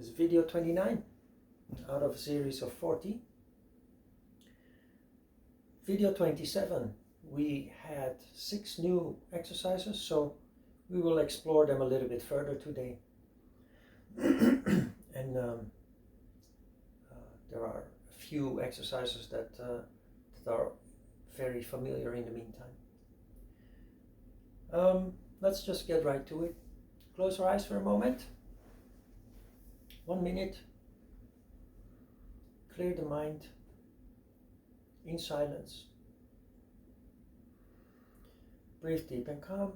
This is video 29 out of a series of 40. Video 27, we had 6 new exercises, so we will explore them a little bit further today. And there are a few exercises that are very familiar in the meantime. Let's just get right to it. Close your eyes for a moment. 1 minute. Clear the mind in silence. Breathe deep and calm.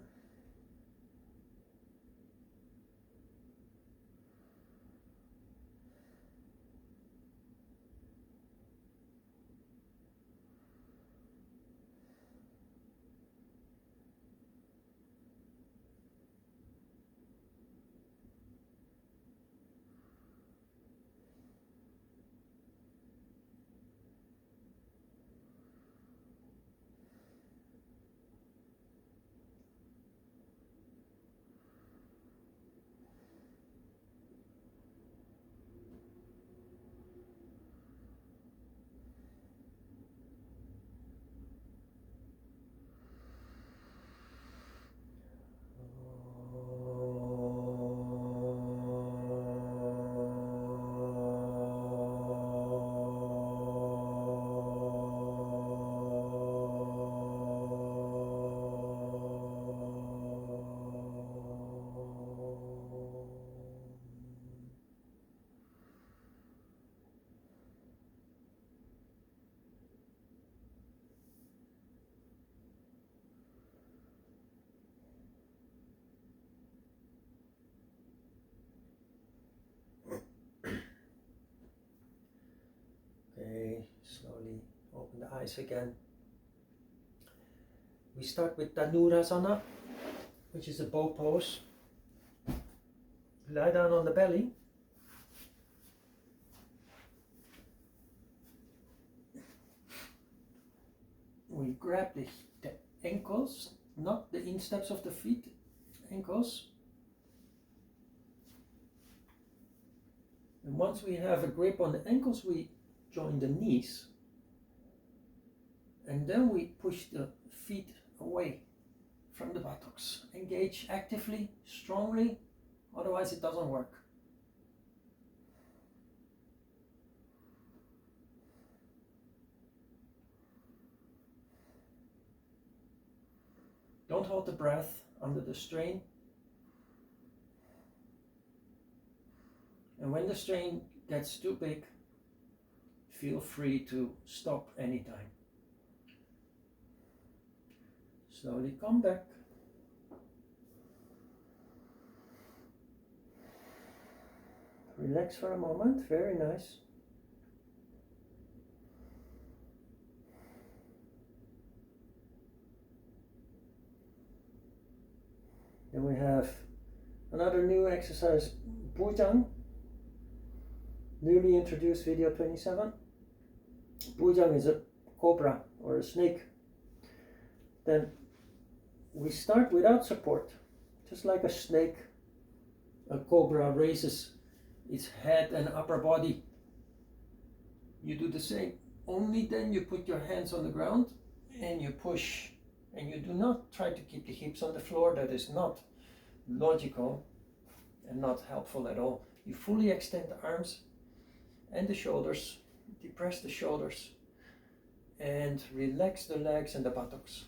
Okay, slowly open the eyes again. We start with Dhanurasana, which is a bow pose. Lie down on the belly. We grab the ankles, not the insteps of the feet, ankles. And once we have a grip on the ankles, we join the knees. And then we push the feet away from the buttocks. Engage actively, strongly, otherwise it doesn't work. Don't hold the breath under the strain. And when the strain gets too big, feel free to stop anytime. Slowly come back. Relax for a moment, very nice. Then we have another new exercise, Bujang. Newly introduced video 27. Bujang is a cobra or a snake. Then we start without support, just like a snake. A cobra raises its head and upper body. You do the same, only then you put your hands on the ground and you push, and you do not try to keep the hips on the floor. That is not logical and not helpful at all. You fully extend the arms and the shoulders, depress the shoulders and relax the legs and the buttocks.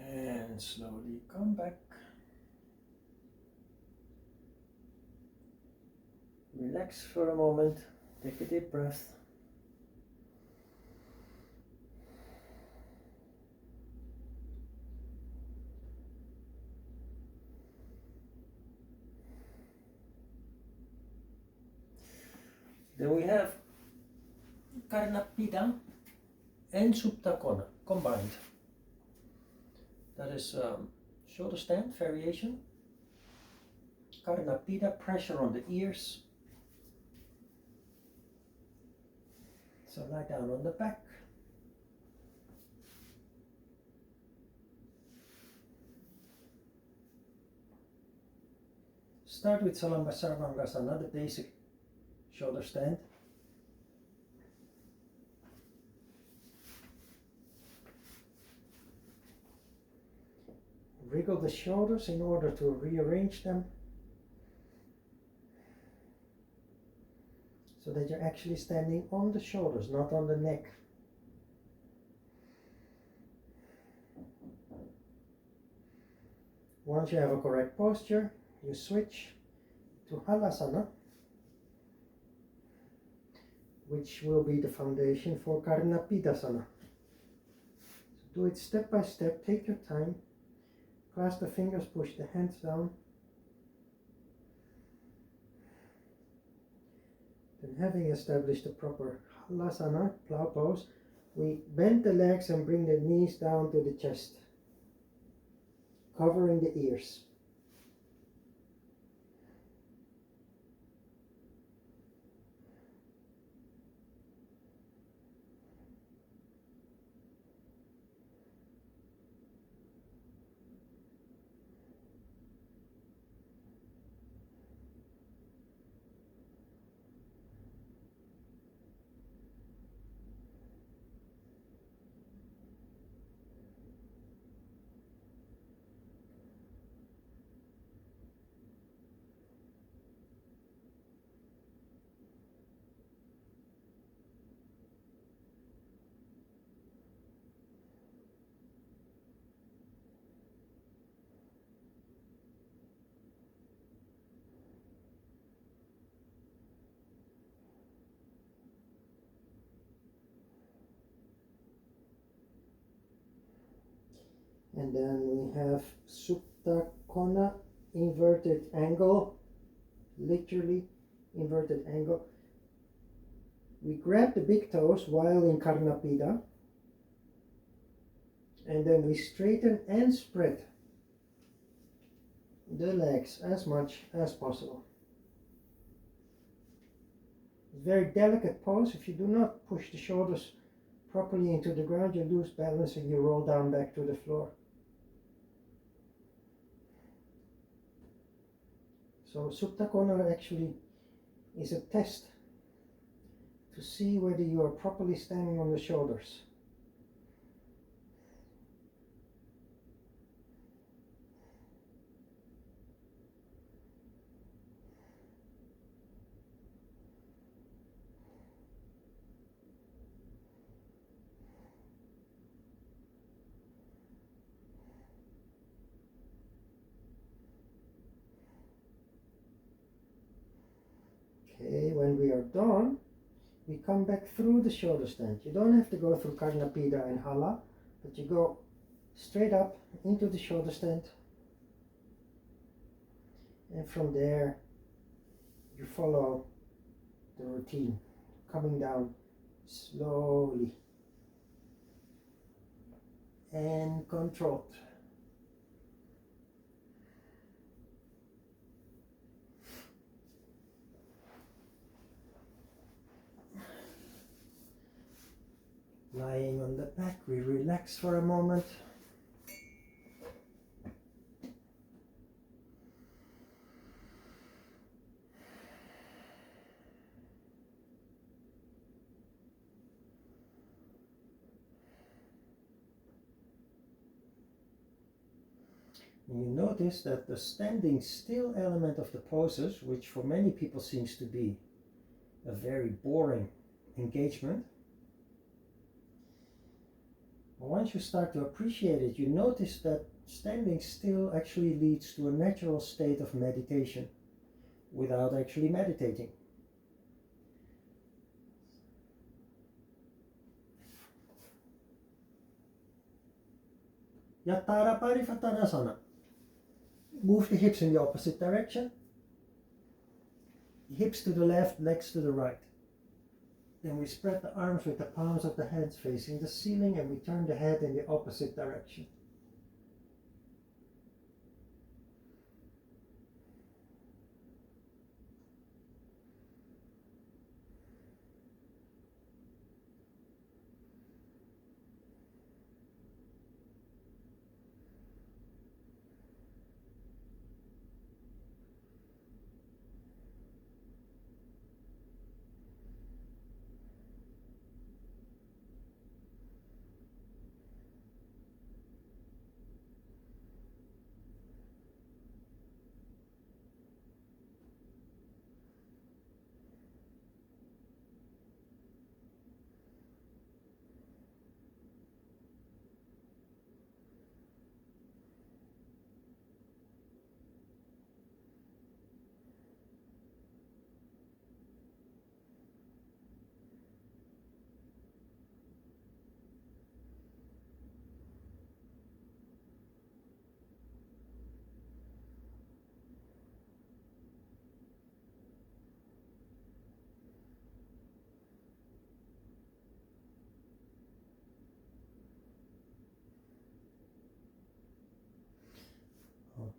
And slowly come back. Relax for a moment, take a deep breath. Then we have Karnapida and Supta Kona combined. That is shoulder stand variation. Karnapida, pressure on the ears. So lie down on the back. Start with Sarvangasana, the basic shoulder stand. Wriggle the shoulders in order to rearrange them so that you're actually standing on the shoulders, not on the neck. Once you have a correct posture, you switch to Halasana, which will be the foundation for Karnapidasana. So do it step by step, take your time. Clasp the fingers, push the hands down. Then, having established the proper Halasana, plow pose, we bend the legs and bring the knees down to the chest, covering the ears. And then we have Supta Kona, inverted angle, literally inverted angle. We grab the big toes while in Karnapida, and then we straighten and spread the legs as much as possible. Very delicate pose. If you do not push the shoulders properly into the ground, you lose balance and you roll down back to the floor. So Supta Kona actually is a test to see whether you are properly standing on the shoulders. Okay, when we are done, we come back through the shoulder stand. You don't have to go through Karnapida and Hala, but you go straight up into the shoulder stand. And from there, you follow the routine, coming down slowly and controlled. Lying on the back, we relax for a moment. And you notice that the standing still element of the poses, which for many people seems to be a very boring engagement, once you start to appreciate it, you notice that standing still actually leads to a natural state of meditation without actually meditating. Yattara Parivattanasana. Move the hips in the opposite direction. Hips to the left, legs to the right. Then we spread the arms with the palms of the hands facing the ceiling, and we turn the head in the opposite direction.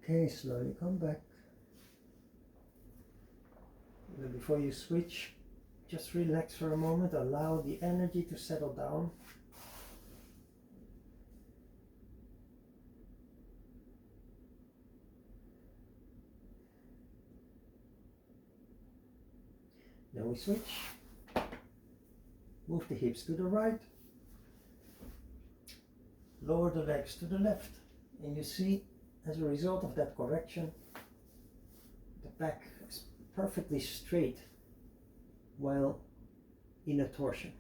Okay, slowly come back. Then before you switch, just relax for a moment, allow the energy to settle down. Then we switch. Move the hips to the right. Lower the legs to the left. And you see, as a result of that correction, the back is perfectly straight while in a torsion.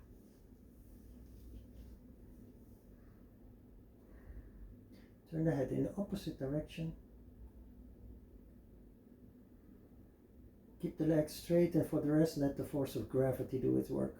Turn the head in the opposite direction. Keep the legs straight, and for the rest, let the force of gravity do its work.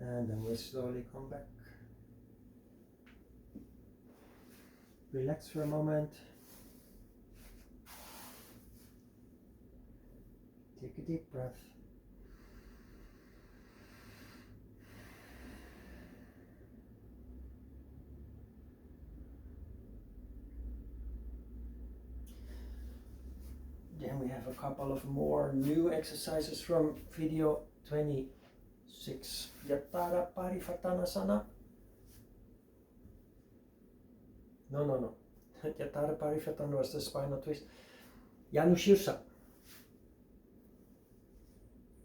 And then we slowly come back. Relax for a moment. Take a deep breath. Then we have a couple of more new exercises from video 26. Yatara Parivartanasana. No. Yatara Parivartana was the spinal twist. Janushirsa.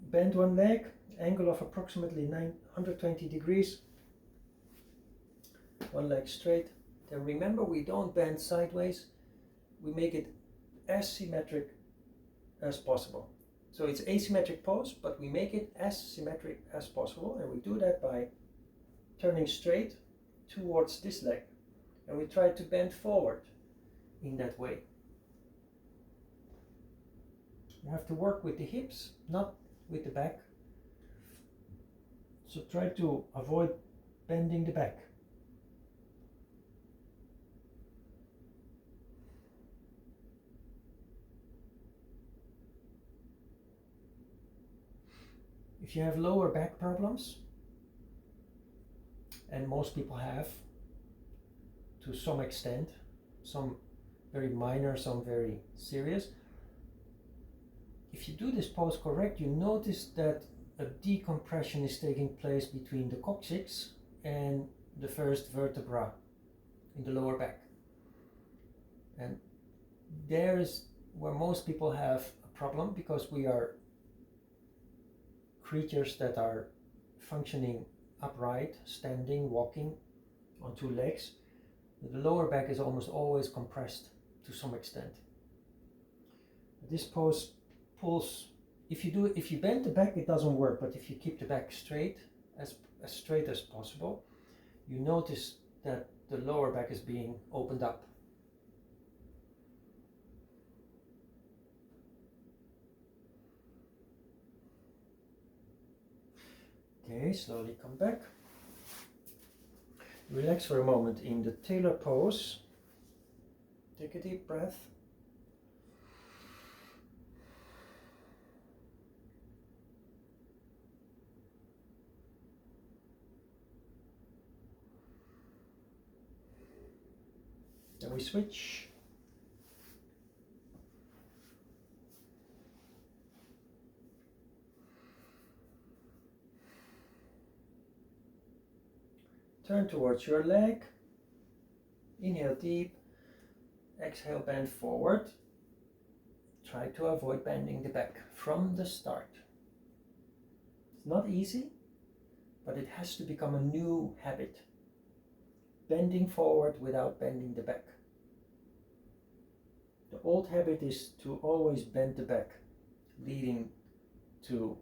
Bend one leg, angle of approximately 120 degrees. One leg straight. Then remember, we don't bend sideways. We make it as symmetric as possible. So it's asymmetric pose, but we make it as symmetric as possible, and we do that by turning straight towards this leg, and we try to bend forward in that way. You have to work with the hips, not with the back. So try to avoid bending the back. If you have lower back problems, and most people have to some extent, some very minor, some very serious, if you do this pose correct, you notice that a decompression is taking place between the coccyx and the first vertebra in the lower back. And there is where most people have a problem, because we are creatures that are functioning upright, standing, walking on two legs. The lower back is almost always compressed to some extent. This pose pulls. If you bend the back, it doesn't work. But if you keep the back straight, as straight as possible, you notice that the lower back is being opened up. Okay, slowly come back. Relax for a moment in the tailor pose. Take a deep breath. Then we switch. Turn towards your leg. Inhale deep. Exhale, bend forward. Try to avoid bending the back from the start. It's not easy, but it has to become a new habit. Bending forward without bending the back. The old habit is to always bend the back, leading to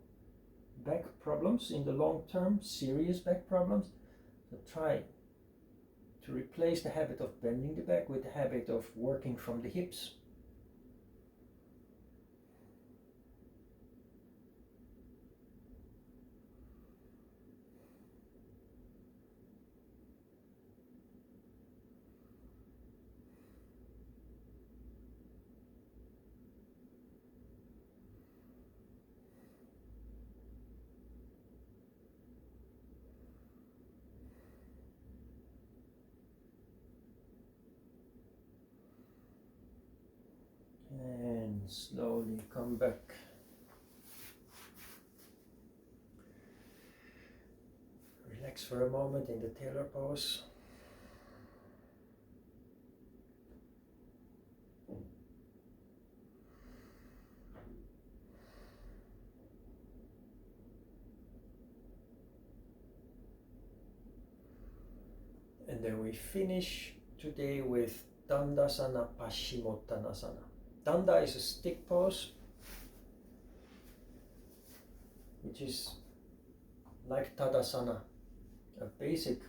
back problems in the long term, serious back problems. So try to replace the habit of bending the back with the habit of working from the hips. And slowly come back. Relax for a moment in the tailor pose. And then we finish today with Dandasana Paschimottanasana. Danda is a stick pose, which is like Tadasana, a basic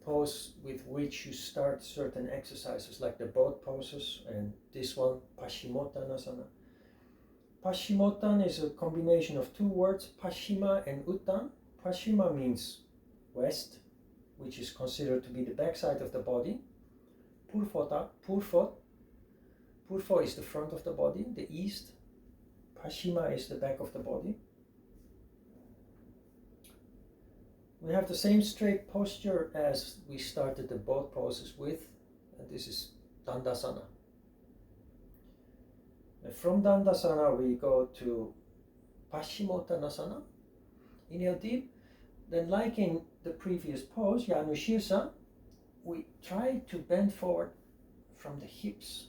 pose with which you start certain exercises like the boat poses, and this one, Paschimottanasana. Paschimottan is a combination of two words, Paschima and Uttan. Paschima means west, which is considered to be the backside of the body. Purfo is the front of the body, the east. Paschima is the back of the body. We have the same straight posture as we started the both poses with, and this is Dandasana. And from Dandasana we go to Paschimottanasana. Inhale deep. Then, like in the previous pose, Janushirsa, we try to bend forward from the hips.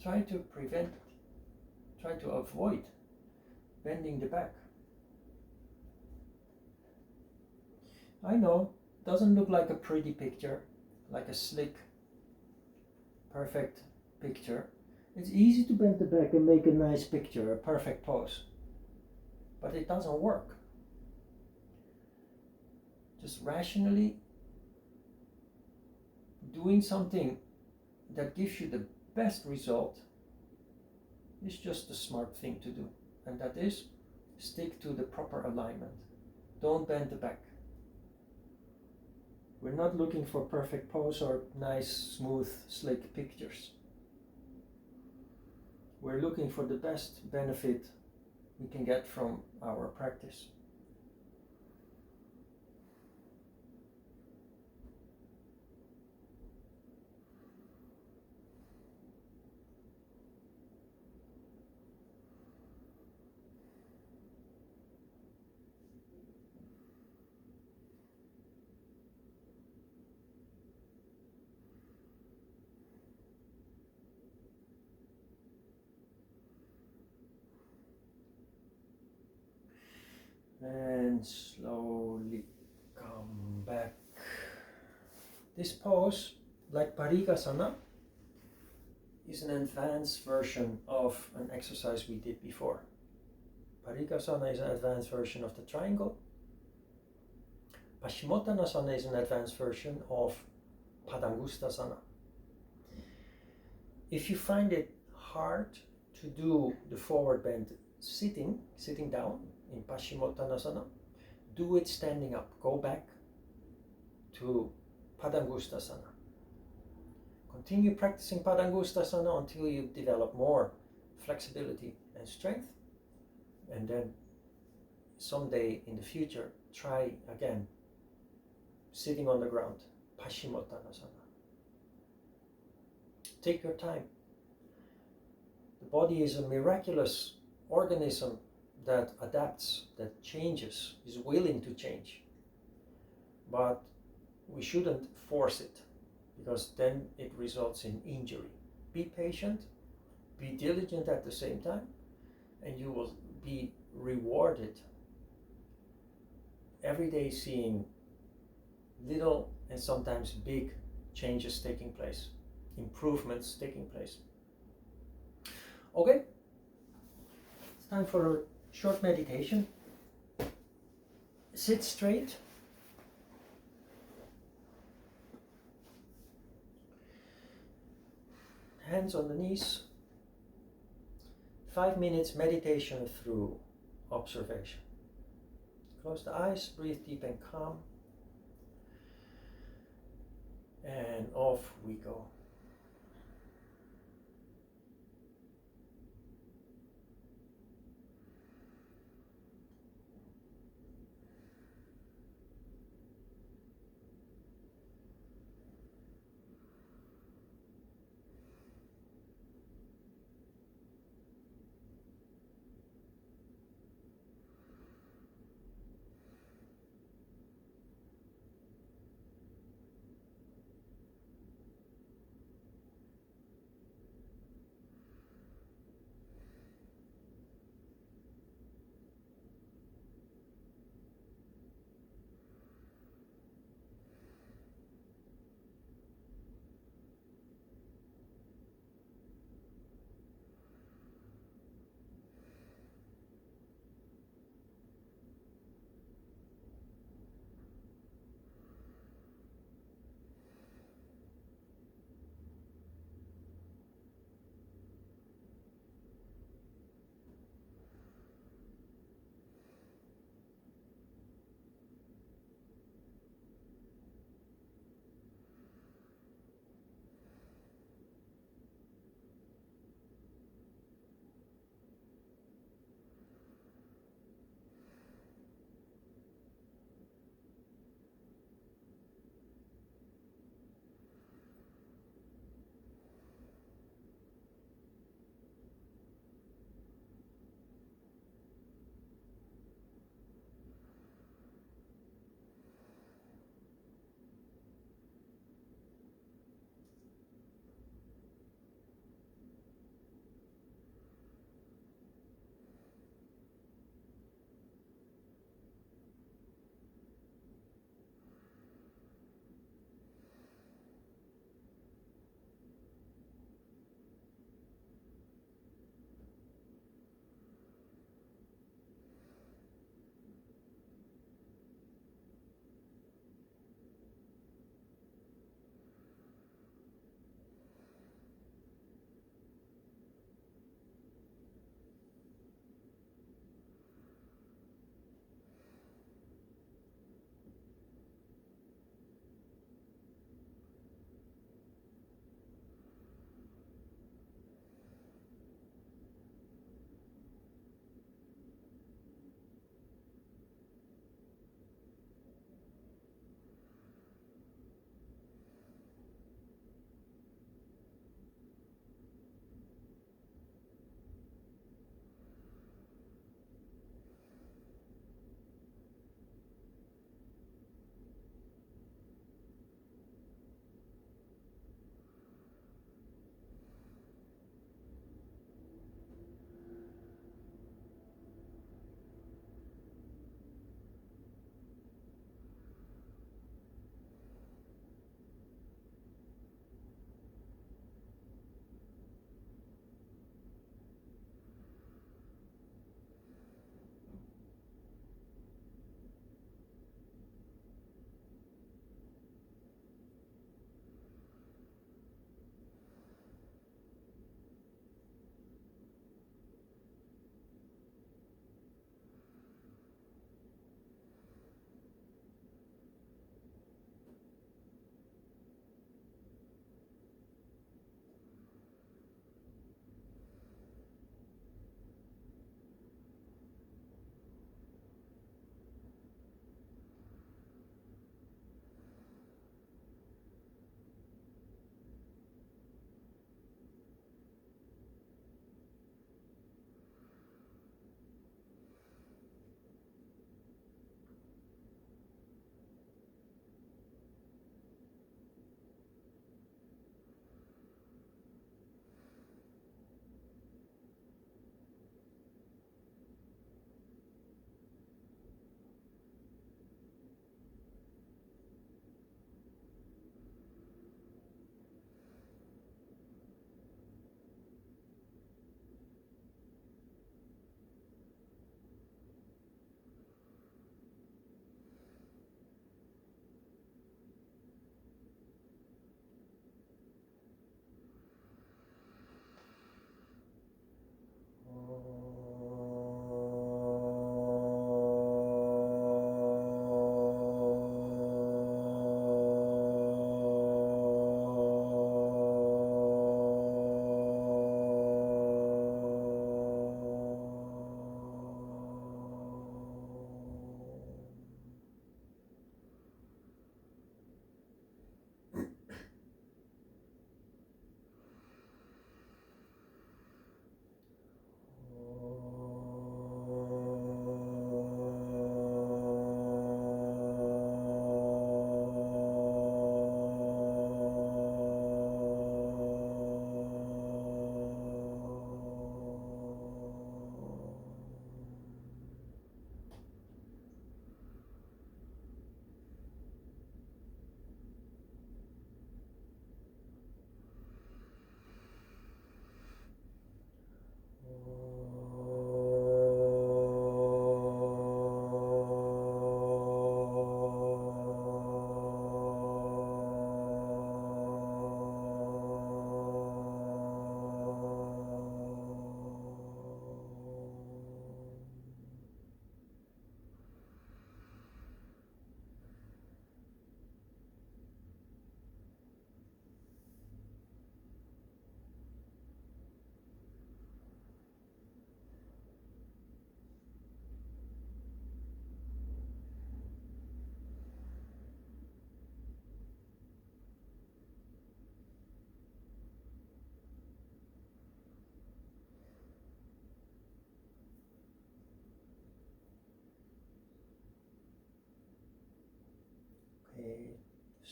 Try to avoid bending the back. I know, it doesn't look like a pretty picture, like a slick, perfect picture. It's easy to bend the back and make a nice picture, a perfect pose. But it doesn't work. Just rationally doing something that gives you the best result is just the smart thing to do. And that is, stick to the proper alignment. Don't bend the back. We're not looking for perfect pose or nice, smooth, slick pictures. We're looking for the best benefit we can get from our practice. And slowly come back. This pose, like Parigasana, is an advanced version of an exercise we did before. Parigasana is an advanced version of the triangle. Paschimottanasana is an advanced version of Padangustasana. If you find it hard to do the forward bend sitting down in Paschimottanasana, do it standing up. Go back to Padangustasana. Continue practicing Padangustasana until you develop more flexibility and strength. And then someday in the future, try again sitting on the ground, Paschimottanasana. Take your time. The body is a miraculous organism that adapts, that changes, is willing to change. But we shouldn't force it, because then it results in injury. Be patient, be diligent at the same time, and you will be rewarded every day seeing little and sometimes big changes taking place, improvements taking place. Okay, it's time for a short meditation. Sit straight. Hands on the knees. 5 minutes meditation through observation. Close the eyes, breathe deep and calm. And off we go.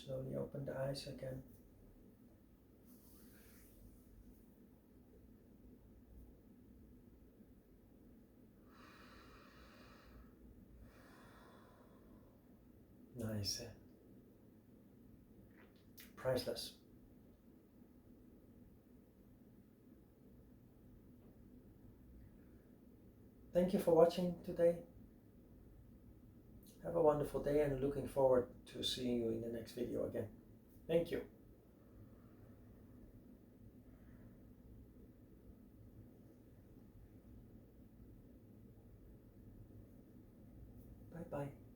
Slowly open the eyes again. Nice. Priceless. Thank you for watching today. Have a wonderful day and looking forward to seeing you in the next video again. Thank you. Bye bye.